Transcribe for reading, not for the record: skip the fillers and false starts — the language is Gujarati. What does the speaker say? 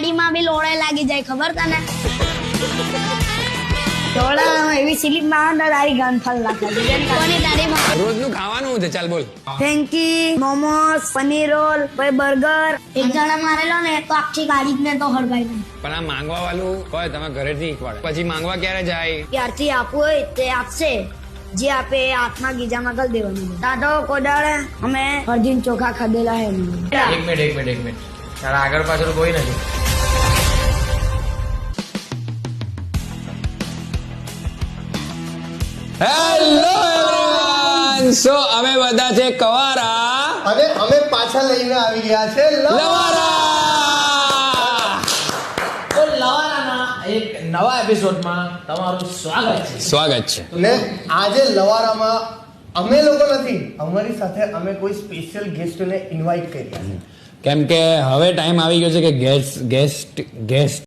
દાઢીમાં બી લોળે લાગી જાય ખબર તને લોળામાં એવી સ્લીપ માં તારી ગાન ફાલ નાખે કોની દાઢીમાં રોજનું ખાવાનું છે ચાલ બોલ ફ્રેન્કી મોમોસ પનીર રોલ પછી બર્ગર એક જણા મારેલો ને તો આખી ગાડી જ ને તો હળગાઈ દે પણ આ માંગવા વાળું હોય તમે ઘરેથી શીખવાડે પછી માંગવા ક્યારે જાય ત્યારથી આપવું હોય તે આપશે જે આપે એ હાથમાં ગીજામાં કરી દેવાનું દાદો કોદાળે અમે હરજીન ચોખા ખાધેલા હે એક મિનિટ તારા આગળ પાછળ કોઈ નથી હેલો એવરીવન સો અમે બધા છે કવારા અને અમે પાછા લઈને આવી ગયા છે લવારા તો લવારાના એક નવા એપિસોડમાં તમારું સ્વાગત છે ને આજે લવારામાં અમે લોકો નથી અમારી સાથે અમે કોઈ સ્પેશિયલ ગેસ્ટને ઇન્વાઇટ કર્યા છે કેમ કે હવે ટાઈમ આવી ગયો છે કે ગેસ્ટ